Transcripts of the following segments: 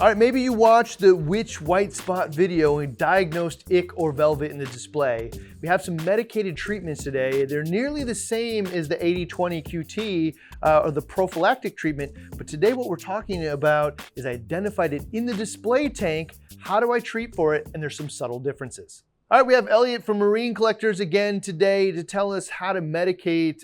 All right, maybe you watched the which white spot video and diagnosed ick or velvet in the display. We have some medicated treatments today. They're nearly the same as the 80/20 QT or the prophylactic treatment, but today what we're talking about is I identified it in the display tank. How do I treat for it? And there's some subtle differences. All right, we have Elliot from Marine Collectors again today to tell us how to medicate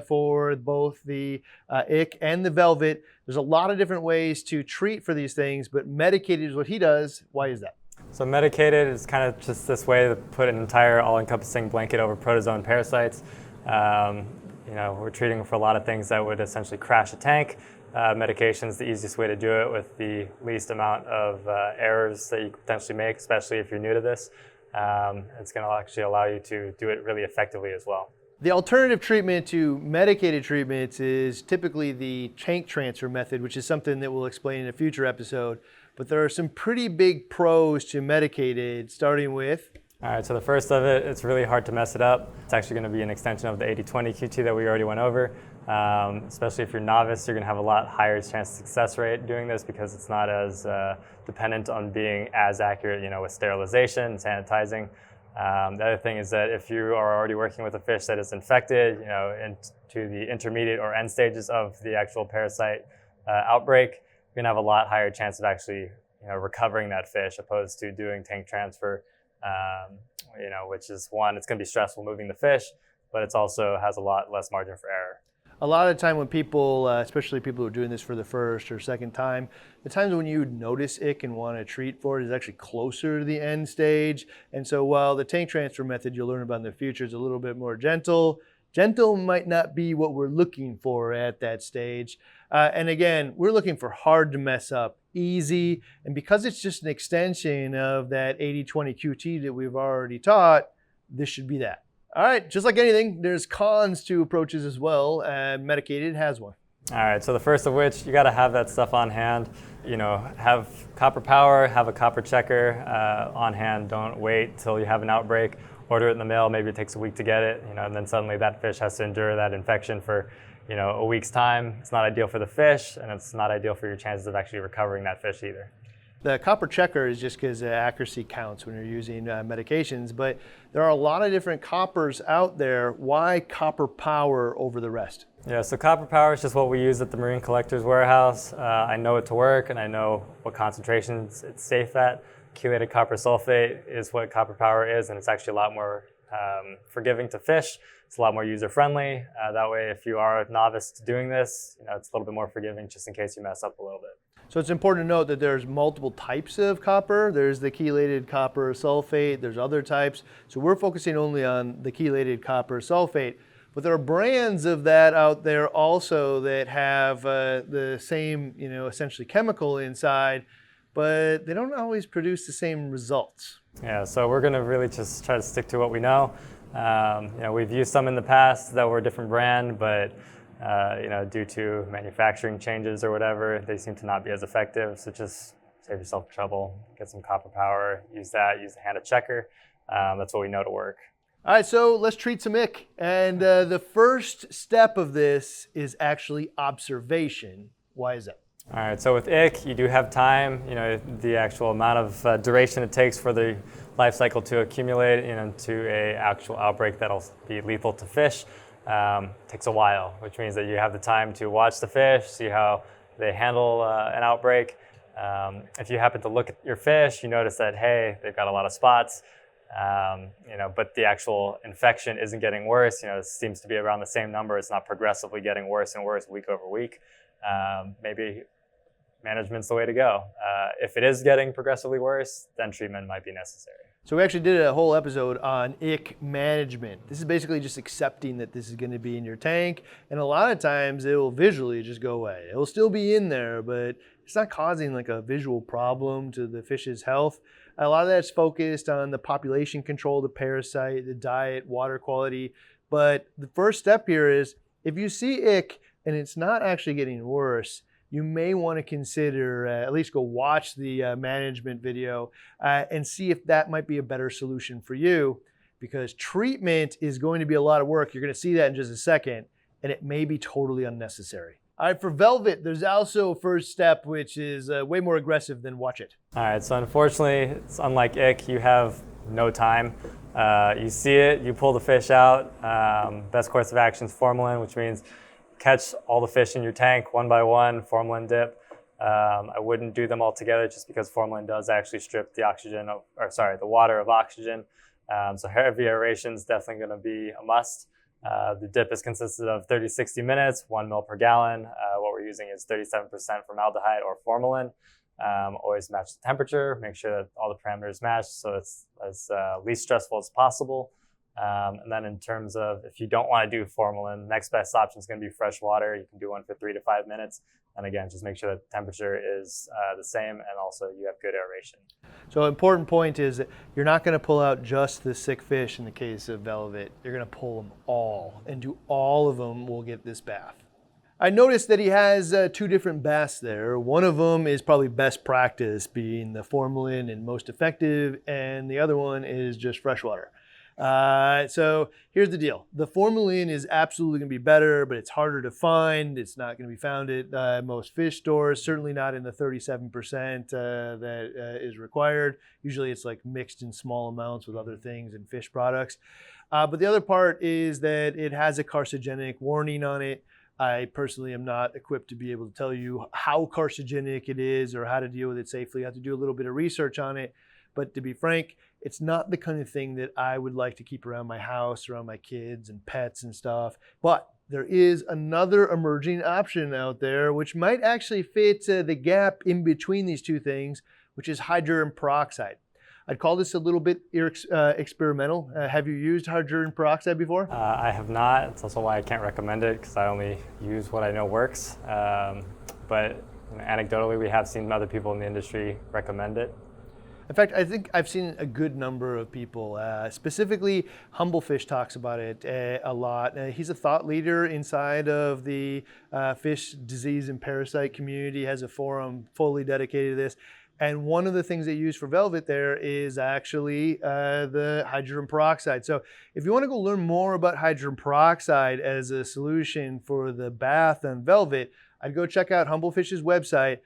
for both the ick and the velvet. There's a lot of different ways to treat for these things, but medicated is what he does. Why is that? So medicated is kind of just this way to put an entire all-encompassing blanket over protozoan parasites. We're treating for a lot of things that would essentially crash a tank. Medication is the easiest way to do it with the least amount of errors that you could potentially make, especially if you're new to this. It's going to actually allow you to do it really effectively as well. The alternative treatment to medicated treatments is typically the tank transfer method, which is something that we'll explain in a future episode. But there are some pretty big pros to medicated, starting with... All right, so the first of it, it's really hard to mess it up. It's actually going to be an extension of the 80/20 QT that we already went over. Especially if you're novice, you're going to have a lot higher chance of success rate doing this because it's not as dependent on being as accurate, with sterilization and sanitizing. The other thing is that if you are already working with a fish that is infected, into the intermediate or end stages of the actual parasite outbreak, you're going to have a lot higher chance of actually, recovering that fish opposed to doing tank transfer, which is one, it's going to be stressful moving the fish, but it's also has a lot less margin for error. A lot of the time when people, especially people who are doing this for the first or second time, the times when you notice ick and want to treat for it is actually closer to the end stage. And so while the tank transfer method you'll learn about in the future is a little bit more gentle might not be what we're looking for at that stage. And again, we're looking for hard to mess up, easy. And because it's just an extension of that 80/20 QT that we've already taught, this should be that. All right, just like anything, there's cons to approaches as well, and medicated has one. All right, so the first of which, you gotta have that stuff on hand. Have copper power, have a copper checker on hand. Don't wait till you have an outbreak. Order it in the mail, maybe it takes a week to get it, and then suddenly that fish has to endure that infection for, a week's time. It's not ideal for the fish, and it's not ideal for your chances of actually recovering that fish either. The copper checker is just because accuracy counts when you're using medications, but there are a lot of different coppers out there. Why copper power over the rest? Yeah, so copper power is just what we use at the Marine Collectors warehouse. I know it to work and I know what concentrations it's safe at. Chelated copper sulfate is what copper power is, and it's actually a lot more forgiving to fish. It's a lot more user-friendly. That way, if you are a novice to doing this, it's a little bit more forgiving just in case you mess up a little bit. So it's important to note that there's multiple types of copper. There's the chelated copper sulfate, there's other types. So we're focusing only on the chelated copper sulfate. But there are brands of that out there also that have the same, essentially chemical inside, but they don't always produce the same results. Yeah, so we're gonna really just try to stick to what we know. We've used some in the past that were a different brand, but due to manufacturing changes or whatever, they seem to not be as effective. So just save yourself trouble, get some copper power, use that, use the handed checker. That's what we know to work. All right, so let's treat some ick. And the first step of this is actually observation. Why is that? All right, so with ick, you do have time, the actual amount of duration it takes for the life cycle to accumulate to a actual outbreak that'll be lethal to fish. Takes a while, which means that you have the time to watch the fish, see how they handle an outbreak. If you happen to look at your fish, you notice that, hey, they've got a lot of spots, but the actual infection isn't getting worse. It seems to be around the same number. It's not progressively getting worse and worse week over week. Maybe management's the way to go. If it is getting progressively worse, then treatment might be necessary. So we actually did a whole episode on ick management. This is basically just accepting that this is going to be in your tank, and a lot of times it will visually just go away. It will still be in there, but it's not causing like a visual problem to the fish's health. A lot of that's focused on the population control, the parasite, the diet, water quality. But the first step here is if you see ick and it's not actually getting worse, you may want to consider at least go watch the management video and see if that might be a better solution for you, because treatment is going to be a lot of work. You're going to see that in just a second, and it may be totally unnecessary. All right, for velvet, there's also a first step, which is way more aggressive than watch it. All right, so unfortunately, it's unlike ick, you have no time. You see it, you pull the fish out. Best course of action is formalin, which means catch all the fish in your tank one by one, formalin dip. I wouldn't do them all together just because formalin does actually strip the the water of oxygen. So heavy aeration is definitely going to be a must. The dip is consisted of 30-60 minutes, 1 ml per gallon. What we're using is 37% formaldehyde or formalin. Always match the temperature, make sure that all the parameters match so it's as least stressful as possible. And then in terms of if you don't want to do formalin, next best option is going to be fresh water. You can do one for 3 to 5 minutes. And again, just make sure that the temperature is the same and also you have good aeration. So important point is that you're not going to pull out just the sick fish in the case of velvet. You're going to pull them all, and do all of them will get this bath. I noticed that he has 2 different baths there. One of them is probably best practice, being the formalin and most effective, and the other one is just freshwater. So here's the deal. The formalin is absolutely going to be better, but it's harder to find. It's not going to be found at most fish stores, certainly not in the 37% that is required. Usually it's like mixed in small amounts with other things and fish products. But the other part is that it has a carcinogenic warning on it. I personally am not equipped to be able to tell you how carcinogenic it is or how to deal with it safely. I have to do a little bit of research on it. But to be frank, it's not the kind of thing that I would like to keep around my house, around my kids and pets and stuff. But there is another emerging option out there which might actually fit the gap in between these 2 things, which is hydrogen peroxide. I'd call this a little bit experimental. Have you used hydrogen peroxide before? I have not. It's also why I can't recommend it because I only use what I know works. But anecdotally, we have seen other people in the industry recommend it. In fact, I think I've seen a good number of people, specifically Humblefish talks about it a lot. He's a thought leader inside of the fish disease and parasite community, has a forum fully dedicated to this. And one of the things they use for velvet there is actually the hydrogen peroxide. So if you want to go learn more about hydrogen peroxide as a solution for the bath on velvet, I'd go check out Humblefish's website,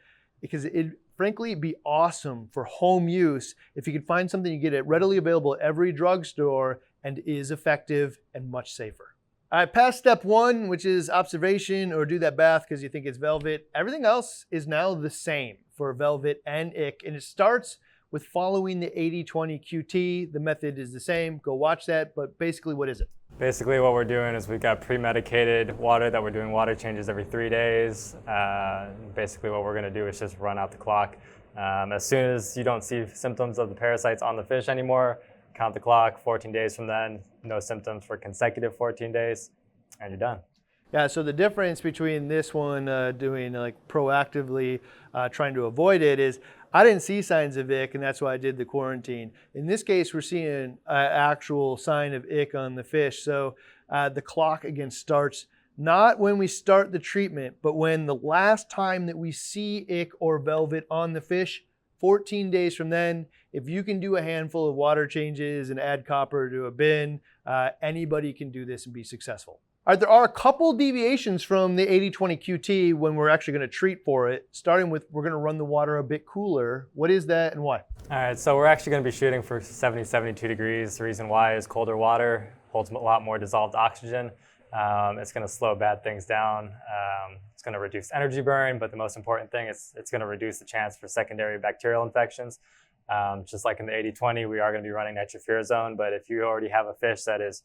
because it'd frankly be awesome for home use if you could find something you get it readily available at every drugstore and is effective and much safer. All right, past step 1, which is observation or do that bath because you think it's velvet. Everything else is now the same for velvet and ick, and it starts with following the 80-20 QT. The method is the same. Go watch that, but basically what is it? Basically what we're doing is we've got pre-medicated water that we're doing water changes every 3 days. Basically what we're going to do is just run out the clock. As soon as you don't see symptoms of the parasites on the fish anymore, count the clock. 14 days from then, no symptoms for consecutive 14 days, and you're done. Yeah, so the difference between this one doing like proactively trying to avoid it is I didn't see signs of ick, and that's why I did the quarantine. In this case, we're seeing an actual sign of ick on the fish. So the clock again starts not when we start the treatment, but when the last time that we see ick or velvet on the fish, 14 days from then. If you can do a handful of water changes and add copper to a bin, anybody can do this and be successful. All right, there are a couple deviations from the 80-20 QT when we're actually going to treat for it, starting with we're going to run the water a bit cooler. What is that and why? All right, so we're actually going to be shooting for 70, 72 degrees. The reason why is colder water holds a lot more dissolved oxygen. It's going to slow bad things down. It's going to reduce energy burn, but the most important thing is it's going to reduce the chance for secondary bacterial infections. Just like in the 80-20, we are going to be running Nitrofurazone, but if you already have a fish that is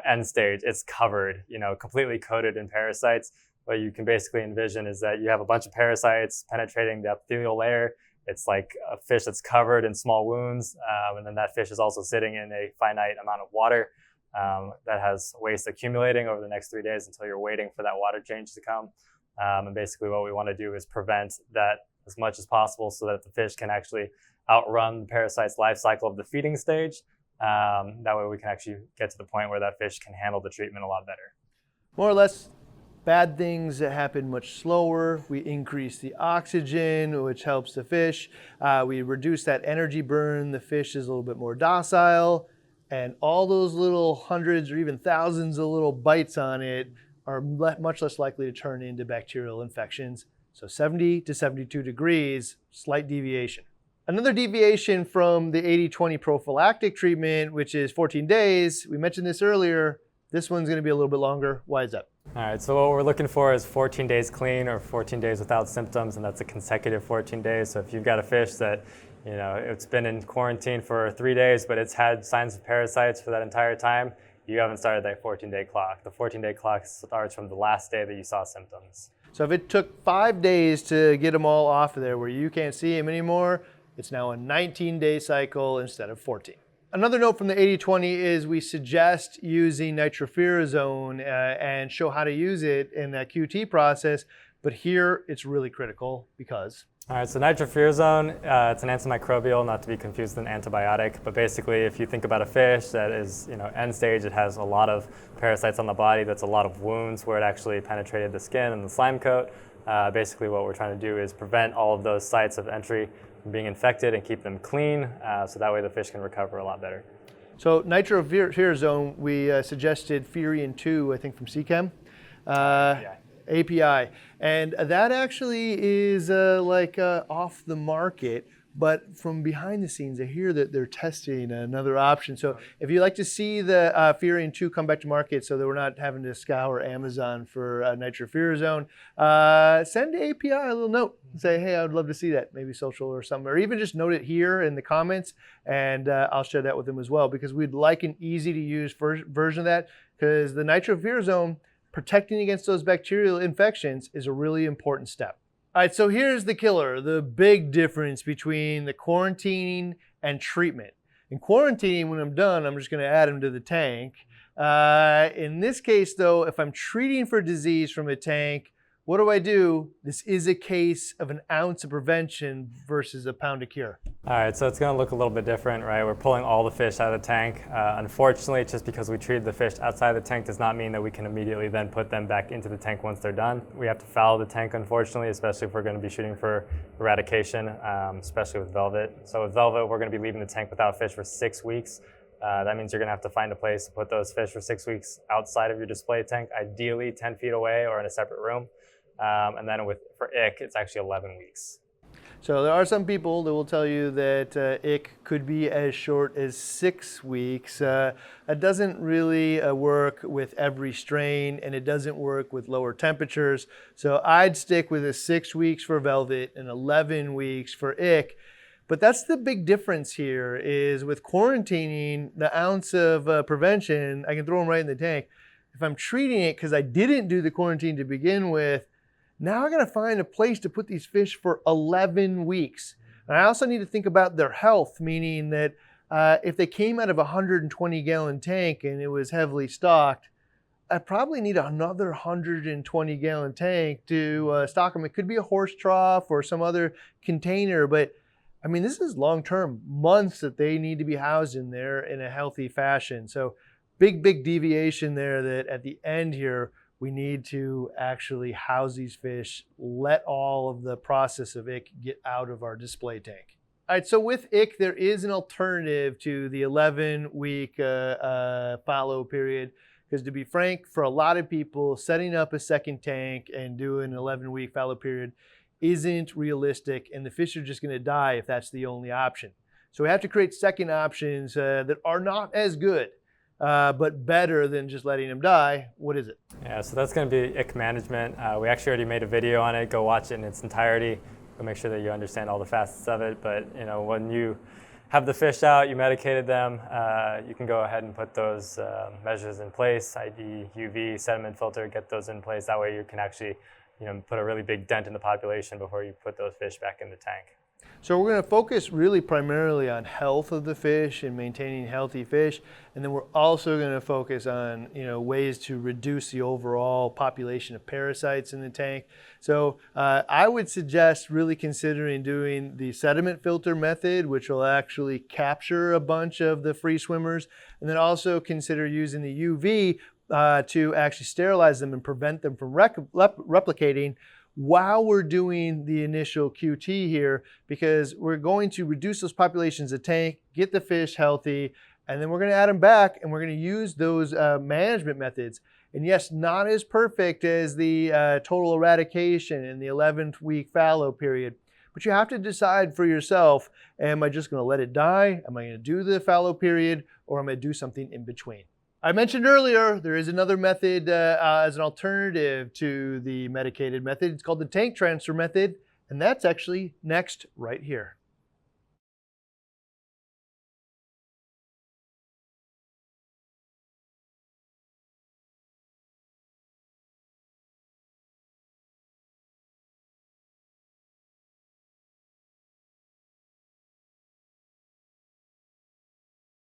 end stage, it's covered, completely coated in parasites. What you can basically envision is that you have a bunch of parasites penetrating the epithelial layer. It's like a fish that's covered in small wounds, and then that fish is also sitting in a finite amount of water that has waste accumulating over the next 3 days until you're waiting for that water change to come. And basically what we want to do is prevent that as much as possible so that the fish can actually outrun the parasite's life cycle of the feeding stage. That way we can actually get to the point where that fish can handle the treatment a lot better. More or less, bad things that happen much slower. We increase the oxygen, which helps the fish. We reduce that energy burn. The fish is a little bit more docile. And all those little hundreds or even thousands of little bites on it are much less likely to turn into bacterial infections. So 70 to 72 degrees, slight deviation. Another deviation from the 80-20 prophylactic treatment, which is 14 days, we mentioned this earlier, this one's gonna be a little bit longer. Why is that? All right, so what we're looking for is 14 days clean or 14 days without symptoms, and that's a consecutive 14 days. So if you've got a fish that, it's been in quarantine for 3 days, but it's had signs of parasites for that entire time, you haven't started that 14-day clock. The 14-day clock starts from the last day that you saw symptoms. So if it took 5 days to get them all off of there where you can't see them anymore, it's now a 19-day cycle instead of 14. Another note from the 80-20 is we suggest using nitrofurazone and show how to use it in that QT process, but here it's really critical because... All right, so nitrofurazone, it's an antimicrobial, not to be confused with an antibiotic, but basically if you think about a fish that is, end stage, it has a lot of parasites on the body, that's a lot of wounds where it actually penetrated the skin and the slime coat. Basically what we're trying to do is prevent all of those sites of entry from being infected and keep them clean, so that way the fish can recover a lot better. So nitrofurazone, we suggested Furion 2, I think from CChem. API. And that actually is off the market, but from behind the scenes, I hear that they're testing another option. So if you'd like to see the Furion 2 come back to market so that we're not having to scour Amazon for nitrofurazone, send API a little note and say, hey, I would love to see that, maybe social or something, or even just note it here in the comments and I'll share that with them as well, because we'd like an easy to use version of that, because the nitrofurazone protecting against those bacterial infections is a really important step. All right, so here's the killer, the big difference between the quarantining and treatment. In quarantining, when I'm done, I'm just gonna add them to the tank. In this case though, if I'm treating for disease from a tank, what do? This is a case of an ounce of prevention versus a pound of cure. All right, so it's gonna look a little bit different, right? We're pulling all the fish out of the tank. Unfortunately, just because we treated the fish outside the tank does not mean that we can immediately then put them back into the tank once they're done. We have to fallow the tank, unfortunately, especially if we're gonna be shooting for eradication, especially with velvet. So with velvet, we're gonna be leaving the tank without fish for 6 weeks. That means you're gonna have to find a place to put those fish for 6 weeks outside of your display tank, ideally 10 feet away or in a separate room. And then for ick, it's actually 11 weeks. So there are some people that will tell you that ick could be as short as 6 weeks. That doesn't really work with every strain, and it doesn't work with lower temperatures. So I'd stick with 6 weeks for velvet and 11 weeks for ick. But that's the big difference here, is with quarantining, the ounce of prevention, I can throw them right in the tank. If I'm treating it because I didn't do the quarantine to begin with, now I gotta find a place to put these fish for 11 weeks. And I also need to think about their health, meaning that if they came out of a 120-gallon tank and it was heavily stocked, I probably need another 120-gallon tank to stock them. It could be a horse trough or some other container, but I mean, this is long-term, months that they need to be housed in there in a healthy fashion. So big deviation there, that at the end here, we need to actually house these fish, let all of the process of ick get out of our display tank. All right, so with ick, there is an alternative to the 11-week fallow period, because to be frank, for a lot of people, setting up a second tank and doing an 11-week fallow period isn't realistic, and the fish are just gonna die if that's the only option. So we have to create second options that are not as good, but better than just letting them die. What is it? Yeah, so that's going to be ick management. We actually already made a video on it. Go watch it in its entirety. Go make sure that you understand all the facets of it. But when you have the fish out, you medicated them, you can go ahead and put those measures in place, i.e. UV, sediment filter, get those in place. That way you can actually put a really big dent in the population before you put those fish back in the tank. So we're going to focus really primarily on health of the fish and maintaining healthy fish, and then we're also going to focus on ways to reduce the overall population of parasites in the tank. So I would suggest really considering doing the sediment filter method, which will actually capture a bunch of the free swimmers, and then also consider using the UV to actually sterilize them and prevent them from replicating while we're doing the initial QT here, because we're going to reduce those populations of tank, get the fish healthy, And then we're going to add them back, and we're going to use those management methods. And yes, not as perfect as the total eradication in the 11th week fallow period, but you have to decide for yourself, am I just going to let it die? Am I going to do the fallow period, or am I going to do something in between? I mentioned earlier, there is another method as an alternative to the medicated method. It's called the tank transfer method, and that's actually next right here.